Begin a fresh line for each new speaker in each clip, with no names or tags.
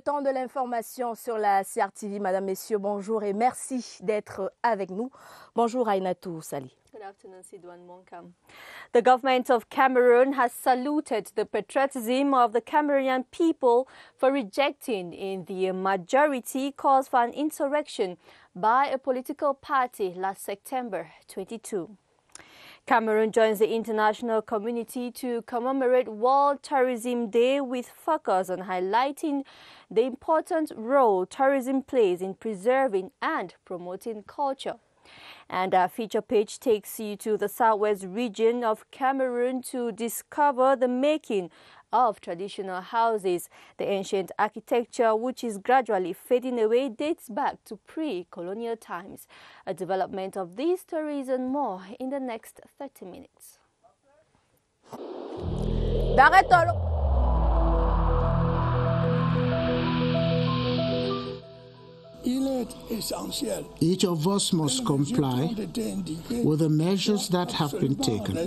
temps de l'information sur la CRTV. Madame, Messieurs, bonjour et merci d'être avec nous. Bonjour Aïnatou Sali.
Good afternoon, Sidwan Monkam. The government of Cameroon has saluted the patriotism of the Cameroonian people for rejecting in the majority calls for an insurrection by a political party last September 22. Cameroon joins the international community to commemorate World Tourism Day with focus on highlighting the important role tourism plays in preserving and promoting culture. And our feature page takes you to the southwest region of Cameroon to discover the making of traditional houses. The ancient architecture, which is gradually fading away, dates back to pre-colonial times. A development of these stories and more in the next 30 minutes.
Each of us must comply with the measures that have been taken.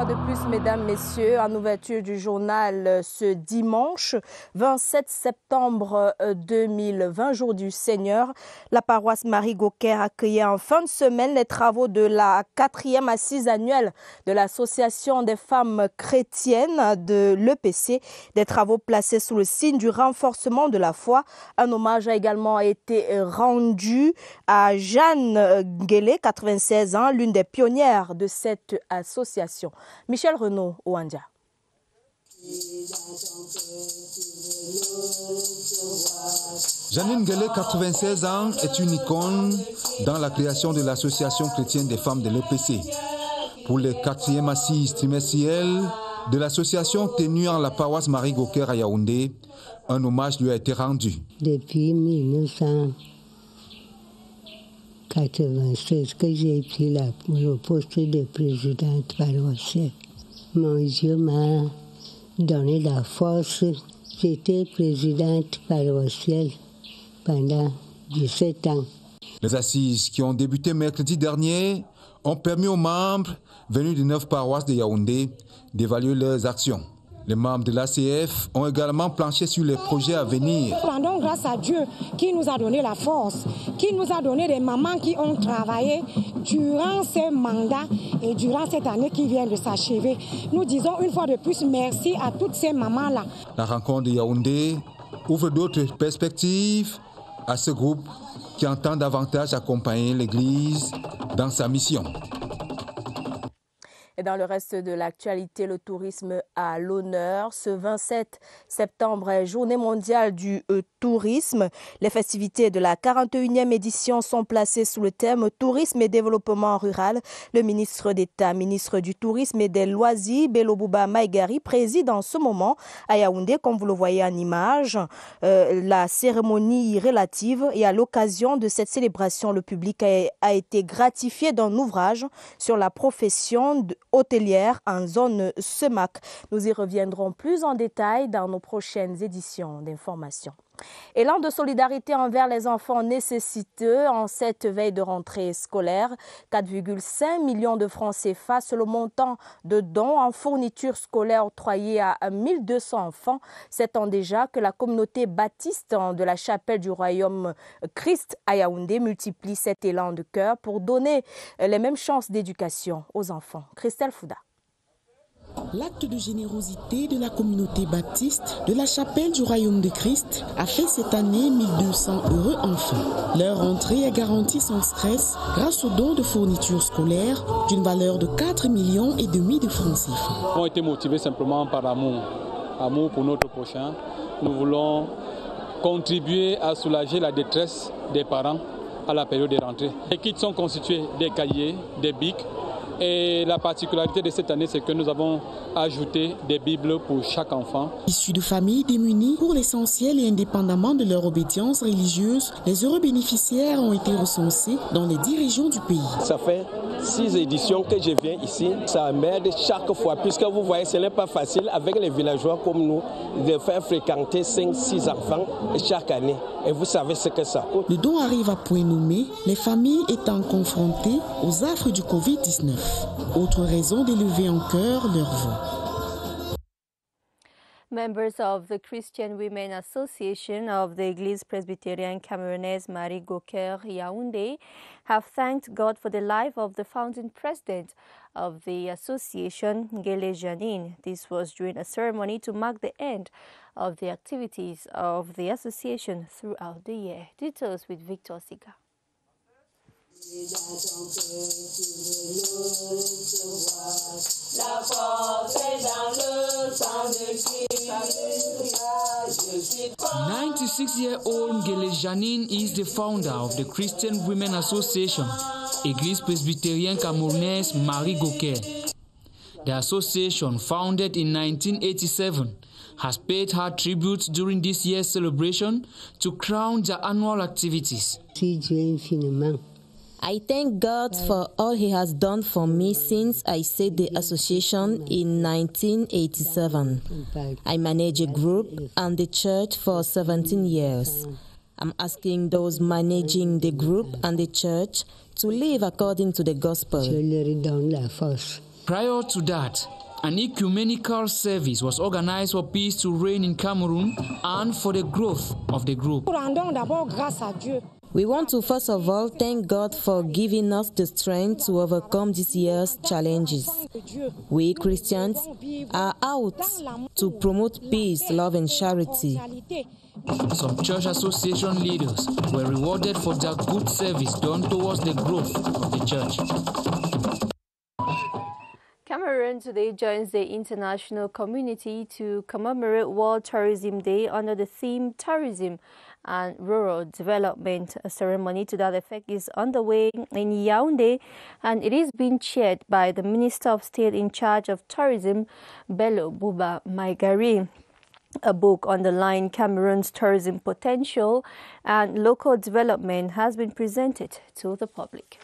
De plus, mesdames, messieurs, en ouverture du journal ce dimanche 27 septembre 2020, jour du Seigneur, la paroisse Marie-Gauquer accueillait en fin de semaine les travaux de la 4e assise annuelle de l'Association des femmes chrétiennes de l'EPC, des travaux placés sous le signe du renforcement de la foi. Un hommage a également été rendu à Jeanne Guélé, 96 ans, l'une des pionnières de cette association. Michel Renaud, Ouandia.
Janine Guélé, 96 ans, est une icône dans la création de l'Association chrétienne des femmes de l'EPC. Pour les 4e assises trimestrielles de l'association tenue en la paroisse Marie-Gauquer à Yaoundé, un hommage lui a été rendu.
Depuis 1996 que j'ai pris le poste de présidente paroissiale. Mon Dieu m'a donné la force. J'étais présidente paroissiale pendant 17 ans.
Les assises qui ont débuté mercredi dernier ont permis aux membres venus de 9 paroisses de Yaoundé d'évaluer leurs actions. Les membres de l'ACF ont également planché sur les projets à venir.
Rendons grâce à Dieu qui nous a donné la force, qui nous a donné des mamans qui ont travaillé durant ces mandats et durant cette année qui vient de s'achever. Nous disons une fois de plus merci à toutes ces mamans-là.
La rencontre de Yaoundé ouvre d'autres perspectives à ce groupe qui entend davantage accompagner l'Église dans sa mission.
Et dans le reste de l'actualité, le tourisme à l'honneur. Ce 27 septembre est Journée mondiale du tourisme. Les festivités de la 41e édition sont placées sous le thème Tourisme et développement rural. Le ministre d'État, ministre du Tourisme et des Loisirs, Bello Bouba Maïgari, préside en ce moment à Yaoundé, comme vous le voyez en image, la cérémonie relative. Et à l'occasion de cette célébration, le public a été gratifié d'un ouvrage sur la profession hôtelière en zone SEMAC. Nous y reviendrons plus en détail dans nos prochaines éditions d'information. Élan de solidarité envers les enfants nécessiteux en cette veille de rentrée scolaire. 4,5 millions de francs CFA, c'est le montant de dons en fournitures scolaires octroyés à 1200 enfants. 7 ans déjà que la communauté baptiste de la chapelle du Royaume Christ à Yaoundé multiplie cet élan de cœur pour donner les mêmes chances d'éducation aux enfants. Christelle Fouda.
L'acte de générosité de la communauté baptiste de la chapelle du Royaume de Christ a fait cette année 1200 heureux enfants. Leur entrée est garantie sans stress grâce aux dons de fournitures scolaires d'une valeur de 4,5 millions de francs CFA.
Nous avons été motivés simplement par l'amour. Amour pour notre prochain. Nous voulons contribuer à soulager la détresse des parents à la période de rentrée. Les kits sont constitués des cahiers, des bics, Et la particularité de cette année, c'est que nous avons ajouté des Bibles pour chaque enfant.
Issus de familles démunies, pour l'essentiel et indépendamment de leur obédience religieuse, les heureux bénéficiaires ont été recensés dans les 10 régions du pays.
Ça fait 6 éditions que je viens ici. Ça m'aide chaque fois, puisque vous voyez, ce n'est pas facile avec les villageois comme nous de faire fréquenter 5-6 enfants chaque année. Et vous savez ce que ça coûte.
Le don arrive à point nommé, les familles étant confrontées aux affres du Covid-19. Autre raison d'élever en chœur leur voix.
Members of the Christian Women Association of the Église presbyterienne camerounaise Marie Goker Yaoundé have thanked God for the life of the founding president of the association, Ngele Janine. This was during a ceremony to mark the end of the activities of the association throughout the year. Details with Victor Siga.
96-year-old Ngele Janine is the founder of the Christian Women Association, Église presbyterienne camerounaise Marie Goker. The association, founded in 1987, has paid her tribute during this year's celebration to crown their annual activities.
I thank God for all He has done for me since I set the association in 1987. I manage a group and the church for 17 years. I'm asking those managing the group and the church to live according to the gospel.
Prior to that, an ecumenical service was organized for peace to reign in Cameroon and for the growth of the group.
We want to first of all thank God for giving us the strength to overcome this year's challenges. We Christians are out to promote peace, love and charity.
Some church association leaders were rewarded for their good service done towards the growth of the church.
Cameroon today joins the international community to commemorate World Tourism Day under the theme Tourism and Rural Development. A ceremony to that effect is underway in Yaoundé, and it is being chaired by the Minister of State in charge of Tourism, Bello Buba Maigari. A book underlying Cameroon's tourism potential and local development has been presented to the public.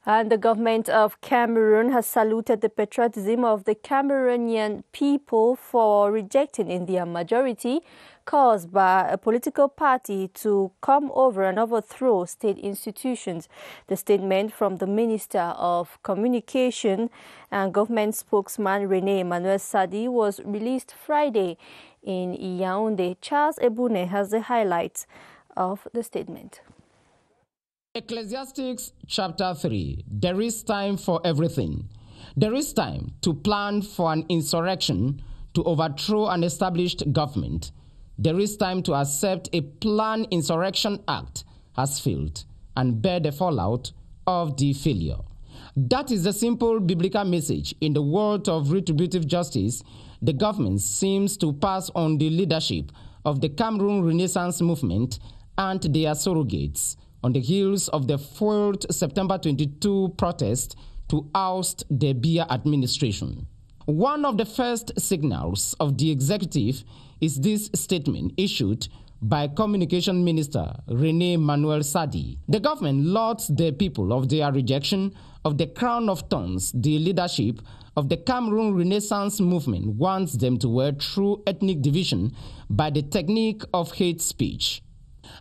And the government of Cameroon has saluted the patriotism of the Cameroonian people for rejecting in their majority caused by a political party to come over and overthrow state institutions. The statement from the Minister of Communication and Government spokesman René Emmanuel Sadi was released Friday in Yaoundé. Charles Ebune has the highlights of the statement.
Ecclesiastes chapter 3, there is time for everything. There is time to plan for an insurrection to overthrow an established government. There is time to accept a planned insurrection act has failed and bear the fallout of the failure. That is the simple biblical message. In the world of retributive justice, the government seems to pass on the leadership of the Cameroon Renaissance movement and their surrogates on the heels of the foiled September 22 protest to oust the Biya administration. One of the first signals of the executive is this statement issued by Communication Minister René Emmanuel Sadi. The government lauds the people of their rejection of the crown of thorns. The leadership of the Cameroon Renaissance movement wants them to wear true ethnic division by the technique of hate speech.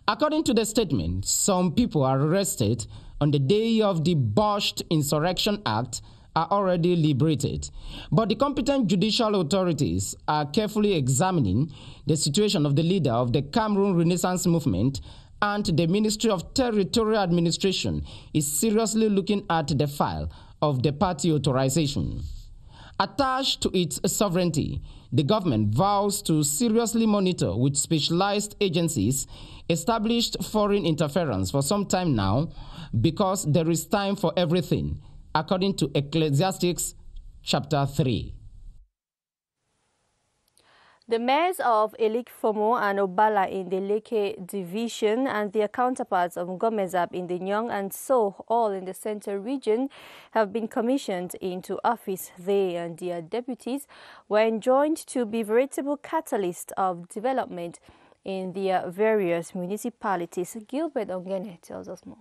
According to the statement, some people arrested on the day of the botched Insurrection Act are already liberated. But the competent judicial authorities are carefully examining the situation of the leader of the Cameroon Renaissance movement, and the Ministry of Territorial Administration is seriously looking at the file of the party authorization. Attached to its sovereignty, the government vows to seriously monitor with specialized agencies established foreign interference for some time now, because there is time for everything, according to Ecclesiastes chapter 3.
The mayors of Elik-Fomo and Obala in the Leke division and their counterparts of Ngomezab in the Nyong and So, all in the central region, have been commissioned into office. They and their deputies were enjoined to be veritable catalysts of development in their various municipalities. Gilbert Ongene tells us more.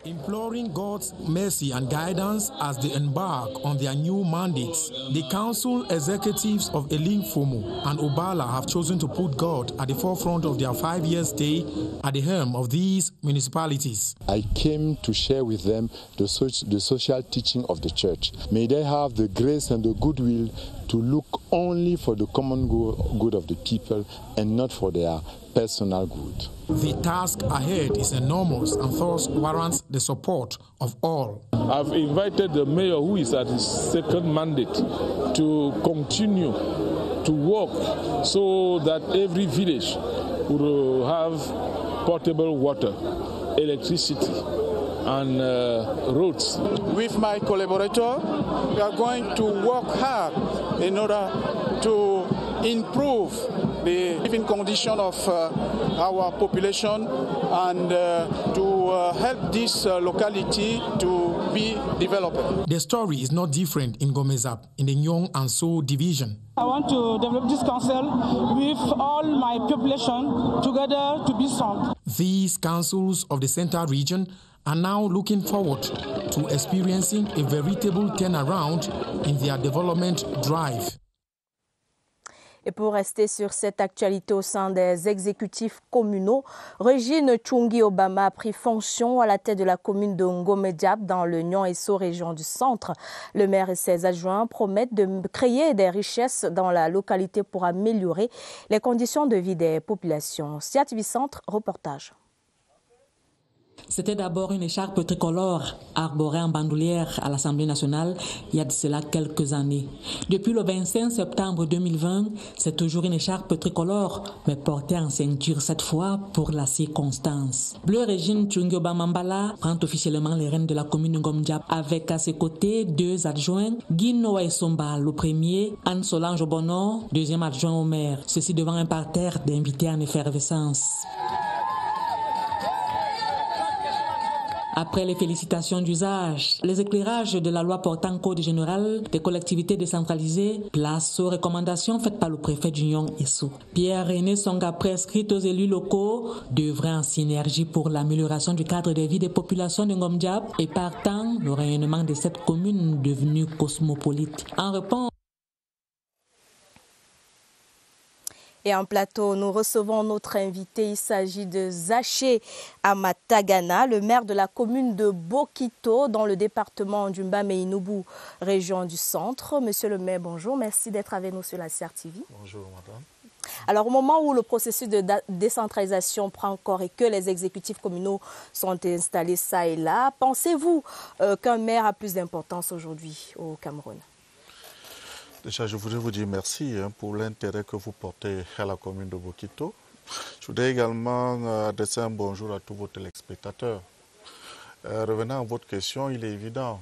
Imploring God's mercy and guidance as they embark on their new mandates, the council executives of Elik-Fomo and Obala have chosen to put God at the forefront of their 5-year stay at the helm of these municipalities.
I came to share with them the social teaching of the church. May they have the grace and the goodwill to look only for the common good of the people and not for their personal good.
The task ahead is enormous and thus warrants the support of all.
I've invited the mayor, who is at his second mandate, to continue to work so that every village will have potable water, electricity, and roads.
With my collaborator, we are going to work hard in order to improve the living condition of our population and to help this locality to be developed.
The story is not different in Ngomezab, in the Nyong and So division.
I want to develop this council with all my population together to be strong.
These councils of the central region are now looking forward to experiencing a veritable turnaround in their development drive.
Et pour rester sur cette actualité au sein des exécutifs communaux, Régine Tchungi Obama a pris fonction à la tête de la commune de Ngomezab dans le Nyong et So région du centre. Le maire et ses adjoints promettent de créer des richesses dans la localité pour améliorer les conditions de vie des populations. Sia TV Centre, reportage.
C'était d'abord une écharpe tricolore arborée en bandoulière à l'Assemblée nationale il y a de cela quelques années. Depuis le 25 septembre 2020, c'est toujours une écharpe tricolore, mais portée en ceinture cette fois pour la circonstance. Bleu Régine Tchungi Obama Mbala prend officiellement les rênes de la commune de Ngomezab avec à ses côtés 2 adjoints, Guy Noah Somba, le premier, Anne Solange Obono, deuxième adjoint au maire. Ceci devant un parterre d'invités en effervescence. Après les félicitations d'usage, les éclairages de la loi portant code général des collectivités décentralisées, place aux recommandations faites par le préfet du Nyong et So. Pierre-René Songa prescrit aux élus locaux d'œuvrer en synergie pour l'amélioration du cadre de vie des populations de Ngomezab et partant le rayonnement de cette commune devenue cosmopolite. En réponse,
Et en plateau, nous recevons notre invité. Il s'agit de Zaché Amatagana, le maire de la commune de Bokito, dans le département du Mbamé-Inoubou, région du centre. Monsieur le maire, bonjour. Merci d'être avec nous sur la CRTV.
Bonjour, madame.
Alors, au moment où le processus de décentralisation prend corps et que les exécutifs communaux sont installés ça et là, pensez-vous qu'un maire a plus d'importance aujourd'hui au Cameroun?
Déjà, je voudrais vous dire merci pour l'intérêt que vous portez à la commune de Bokito. Je voudrais également adresser un bonjour à tous vos téléspectateurs. Revenant à votre question, il est évident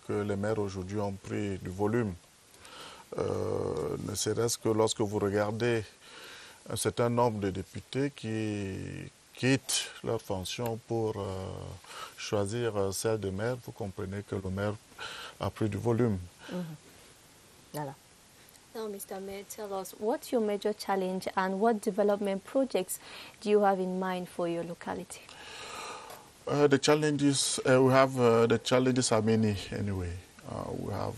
que les maires aujourd'hui ont pris du volume. Ne serait-ce que lorsque vous regardez un certain nombre de députés qui quittent leur fonction pour choisir celle de maire, vous comprenez que le maire a pris du volume.
Now, Mr. Mayor, tell us, what's your major challenge and what development projects do you have in mind for your locality?
The challenges the challenges are many anyway. We have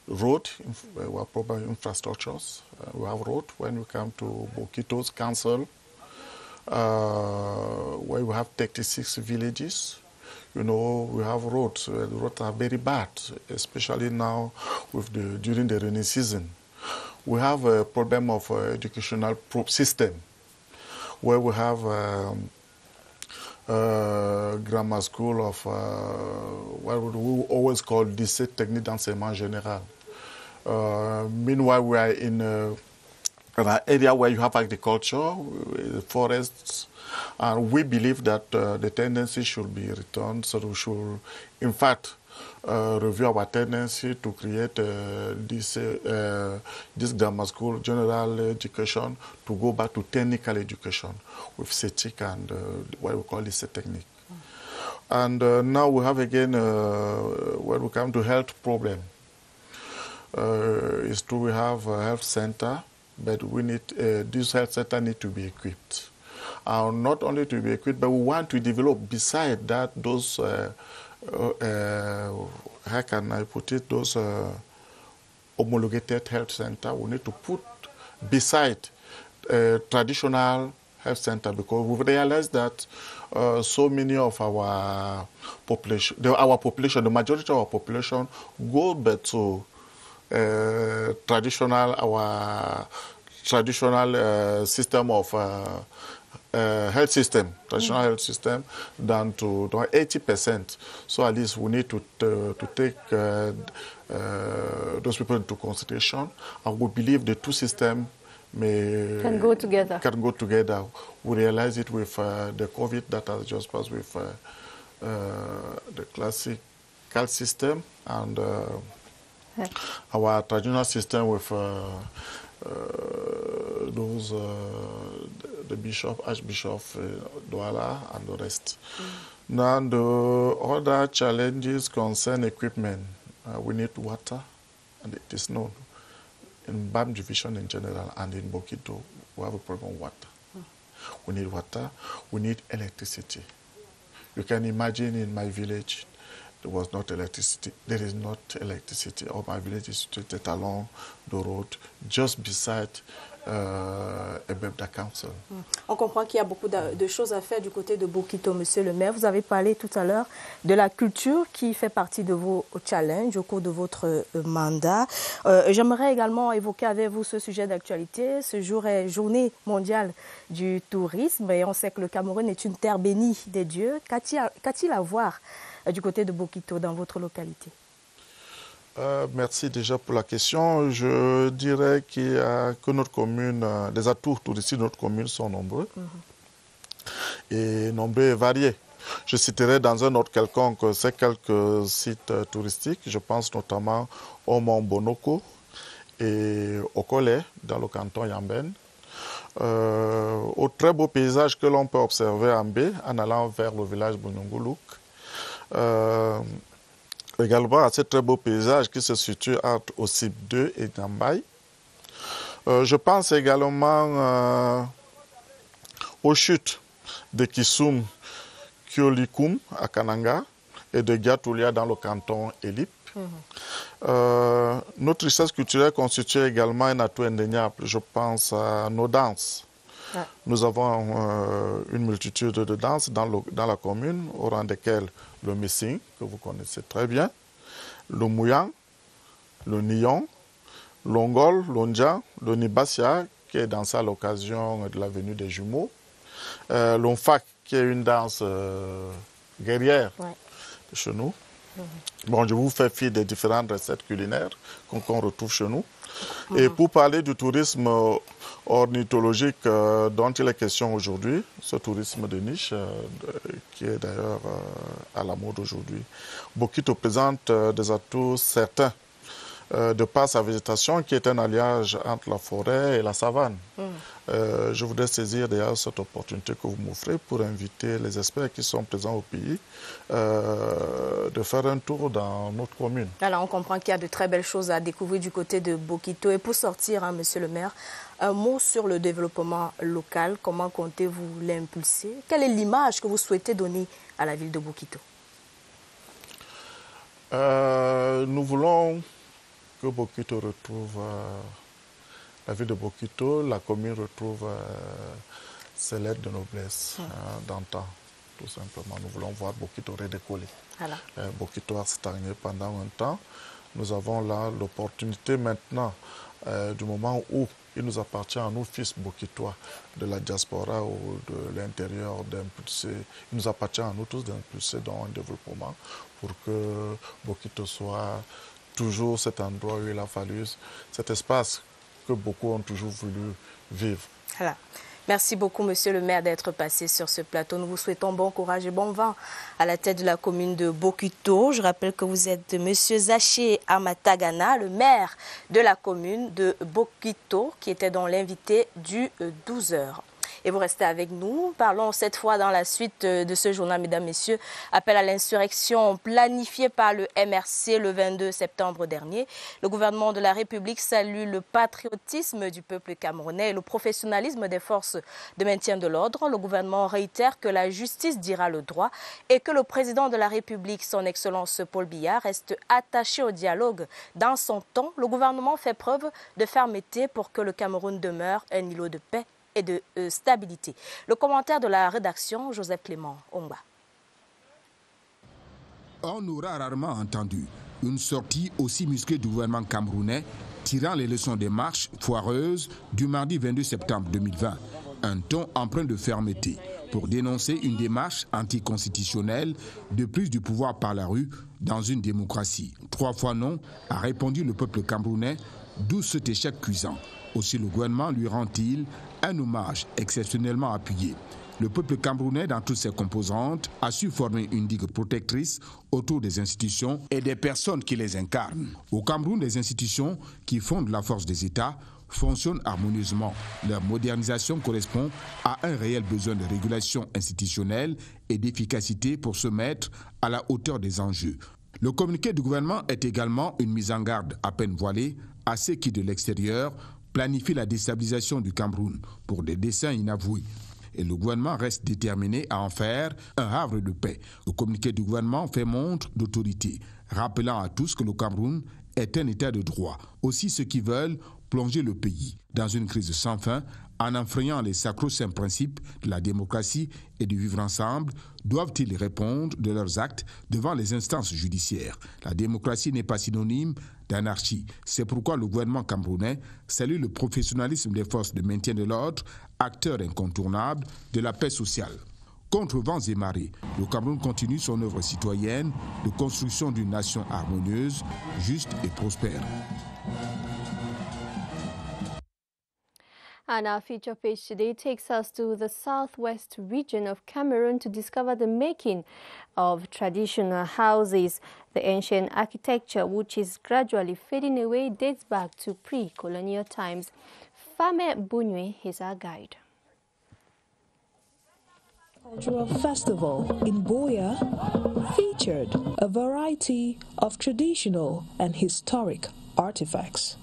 road, we have proper infrastructures. We have road when we come to Bokito's council, where we have 36 villages. You know, we have roads. The roads are very bad, especially now during the rainy season. We have a problem of educational system, where we have grammar school of what we always call lycée technique d'enseignement général. Meanwhile, we are in an area where you have agriculture, forests. And we believe that the tendency should be returned, so we should, in fact, review our tendency to create this grammar school, general education, to go back to technical education with CETIC and what we call this technique. And now we have again, when we come to health problem, it's true we have a health center, but we need, this health center need to be equipped. Not only to be equipped, but we want to develop beside that those, how can I put it, those homologated health center. We need to put beside traditional health center, because we realize that so many of our population, the majority of our population go back to traditional system of health system, traditional health system, than to 80%. So at least we need to take those people into consideration, and we believe the two systems
can go together.
We realize it with the COVID that has just passed, with the classical system and our traditional system with those the bishop, Archbishop Douala and the rest. Now the other challenges concern equipment. We need water, and it is known. In BAM division in general and in Bokito, we have a problem with water. We need water, we need electricity. You can imagine in my village, there was not electricity. There is not electricity. All my village is situated along the road, just beside Ebebda Council.
On comprend qu'il y a beaucoup de choses à faire du côté de Bokito, monsieur le maire. Vous avez parlé tout à l'heure de la culture qui fait partie de vos challenges au cours de votre mandat. J'aimerais également évoquer avec vous ce sujet d'actualité. Ce jour est Journée mondiale du tourisme et on sait que le Cameroun est une terre bénie des dieux. Qu'a-t-il à voir du côté de Bokito dans votre localité?
Merci déjà pour la question. Je dirais que notre commune, les atouts touristiques de notre commune sont nombreux et nombreux et variés. Je citerai dans un ordre quelconque ces quelques sites touristiques. Je pense notamment au Mont Bonoko et au Collet dans le canton Yamben. Au très beau paysage que l'on peut observer en baie en allant vers le village Bunyunguluk. Également à ce très beau paysage qui se situe entre Osip 2 et Nambaye. Je pense également aux chutes de Kisum, Kiolikum à Kananga et de Giatulia dans le canton Elip. Notre richesse culturelle constitue également un atout indéniable. Je pense à nos danses. Nous avons une multitude de danses dans la commune, au rang desquelles le Missing, que vous connaissez très bien, le Mouyang, le Niyon, l'Ongol, l'Onja, le Nibasia, qui est dansé à l'occasion de la venue des jumeaux, l'Onfak, qui est une danse guerrière de chez nous. Bon, je vous fais fi des différentes recettes culinaires qu'on retrouve chez nous. Et pour parler du tourisme ornithologique dont il est question aujourd'hui, ce tourisme de niche qui est d'ailleurs à la mode aujourd'hui, Bokito présente des atouts certains de par sa végétation qui est un alliage entre la forêt et la savane. Je voudrais saisir d'ailleurs cette opportunité que vous m'offrez pour inviter les experts qui sont présents au pays de faire un tour dans notre commune.
Alors on comprend qu'il y a de très belles choses à découvrir du côté de Bokito. Et pour sortir, hein, monsieur le maire, un mot sur le développement local. Comment comptez-vous l'impulser? Quelle est l'image que vous souhaitez donner à la ville de Bokito?
Nous voulons que Bokito retrouve, la ville de Bokito, la commune retrouve ses lettres de noblesse d'antan, tout simplement. Nous voulons voir Bokito redécoller. Voilà. Bokito a stagné pendant un temps. Nous avons là l'opportunité maintenant, du moment où il nous appartient à nous, fils bokitois de la diaspora ou de l'intérieur, d'impulser, il nous appartient à nous tous d'impulser dans un développement pour que Bokito soit toujours cet endroit où il a fallu, cet espace que beaucoup ont toujours voulu vivre.
Voilà. Merci beaucoup, monsieur le maire, d'être passé sur ce plateau. Nous vous souhaitons bon courage et bon vent à la tête de la commune de Bokito. Je rappelle que vous êtes monsieur Zaché Amatagana, le maire de la commune de Bokito, qui était dans l'invité du 12h. Et vous restez avec nous. Parlons cette fois dans la suite de ce journal, mesdames, messieurs. Appel à l'insurrection planifié par le MRC le 22 septembre dernier. Le gouvernement de la République salue le patriotisme du peuple camerounais et le professionnalisme des forces de maintien de l'ordre. Le gouvernement réitère que la justice dira le droit et que le président de la République, son Excellence Paul Biya, reste attaché au dialogue. Dans son temps, le gouvernement fait preuve de fermeté pour que le Cameroun demeure un îlot de paix et de stabilité. Le commentaire de la rédaction, Joseph Clément Ongba.
On aura rarement entendu une sortie aussi musclée du gouvernement camerounais tirant les leçons des marches foireuses du mardi 22 septembre 2020. Un ton empreint de fermeté pour dénoncer une démarche anticonstitutionnelle de prise du pouvoir par la rue dans une démocratie. 3 fois non, a répondu le peuple camerounais, d'où cet échec cuisant. Aussi le gouvernement lui rend-il un hommage exceptionnellement appuyé. Le peuple camerounais, dans toutes ses composantes, a su former une digue protectrice autour des institutions et des personnes qui les incarnent. Au Cameroun, les institutions qui fondent la force des États fonctionnent harmonieusement. Leur modernisation correspond à un réel besoin de régulation institutionnelle et d'efficacité pour se mettre à la hauteur des enjeux. Le communiqué du gouvernement est également une mise en garde à peine voilée à ceux qui, de l'extérieur, planifie la déstabilisation du Cameroun pour des desseins inavoués. Et le gouvernement reste déterminé à en faire un havre de paix. Le communiqué du gouvernement fait montre d'autorité, rappelant à tous que le Cameroun est un état de droit. Aussi ceux qui veulent plonger le pays dans une crise sans fin en enfreignant les sacro-saints principes de la démocratie et du vivre ensemble, doivent-ils répondre de leurs actes devant les instances judiciaires. La démocratie n'est pas synonyme d'anarchie. C'est pourquoi le gouvernement camerounais salue le professionnalisme des forces de maintien de l'ordre, acteurs incontournables de la paix sociale. Contre vents et marées, le Cameroun continue son œuvre citoyenne de construction d'une nation harmonieuse, juste et prospère.
And our feature page today takes us to the southwest region of Cameroon to discover the making of traditional houses. The ancient architecture, which is gradually fading away, dates back to pre-colonial times. Fame Bunwe is our guide.
Cultural festival in Boya featured a variety of traditional and historic artifacts.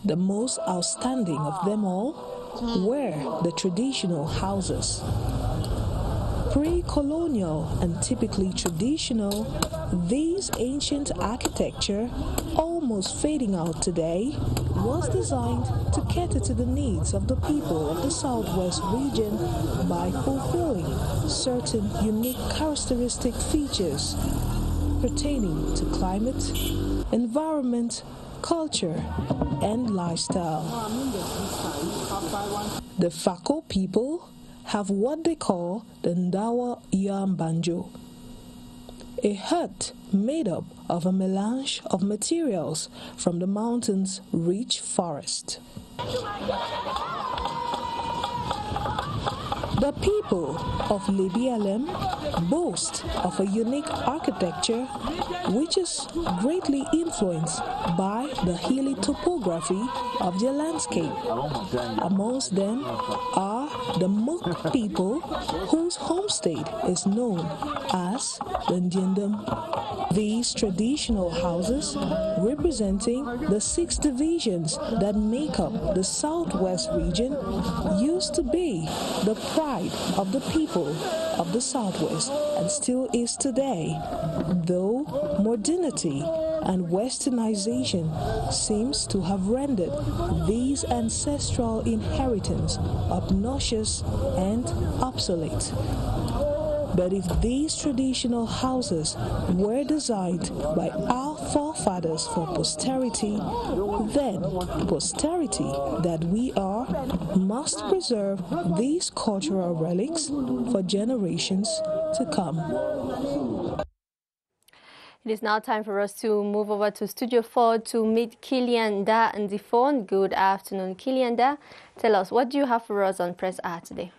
The most outstanding of them all were the traditional houses. Pre-colonial and typically traditional, these ancient architecture, almost fading out today, was designed to cater to the needs of the people of the southwest region by fulfilling certain unique characteristic features pertaining to climate, environment, culture, and lifestyle. The Fako people have what they call the Ndawa Yambanjo, a hut made up of a melange of materials from the mountain's rich forest. The people of Libialem boast of a unique architecture which is greatly influenced by the hilly topography of their landscape. Amongst them are the Mok people, whose homestead is known as the Ndiendem. These traditional houses, representing the 6 divisions that make up the southwest region, used to be the pride of the people of the southwest and still is today, though modernity and westernization seems to have rendered these ancestral inheritance obnoxious and obsolete. But if these traditional houses were designed by our forefathers for posterity, then posterity that we are must preserve these cultural relics for generations to come.
It is now time for us to move over to Studio 4 to meet Kilian Da on the phone. Good afternoon, Kilian Da. Tell us, what do you have for us on Press R today?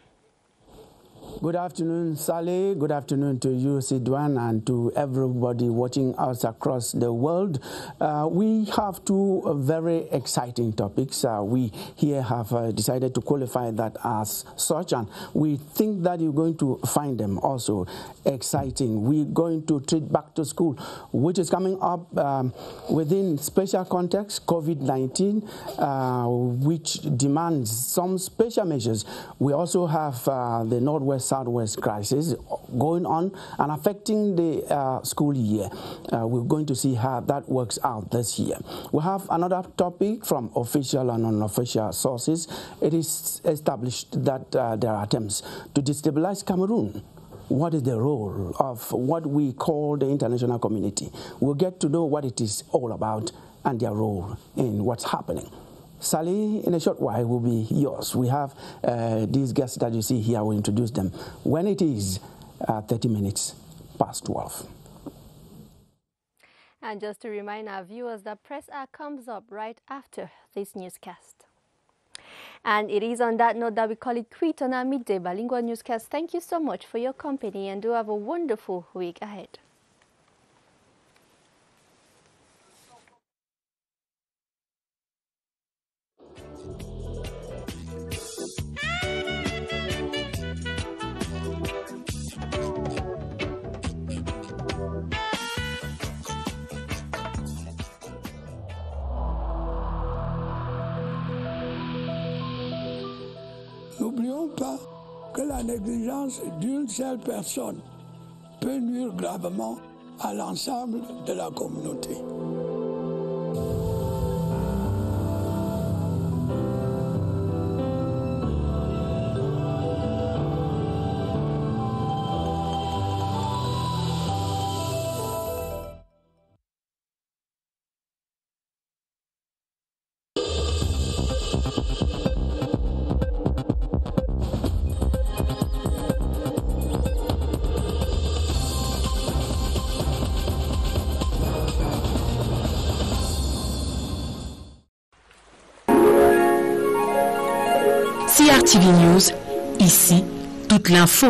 Good afternoon, Sally. Good afternoon to you, Sidwan, and to everybody watching us across the world. We have two very exciting topics. We here have decided to qualify that as such, and we think that you're going to find them also exciting. We're going to treat back to school, which is coming up within special context, COVID-19, which demands some special measures. We also have the Northwest-Southwest crisis going on and affecting the school year. We're going to see how that works out this year. We have another topic from official and unofficial sources. It is established that there are attempts to destabilize Cameroon. What is the role of what we call the international community? We'll get to know what it is all about and their role in what's happening. Sally, in a short while, will be yours. We have these guests that you see here. We'll introduce them when it is 30 minutes past 12.
And just to remind our viewers that Press R comes up right after this newscast. And it is on that note that we call it quit on our midday bilingual newscast. Thank you so much for your company and do have a wonderful week ahead.
N'oublions pas que la négligence d'une seule personne peut nuire gravement à l'ensemble de la communauté.
CRTV News, ici, toute l'info.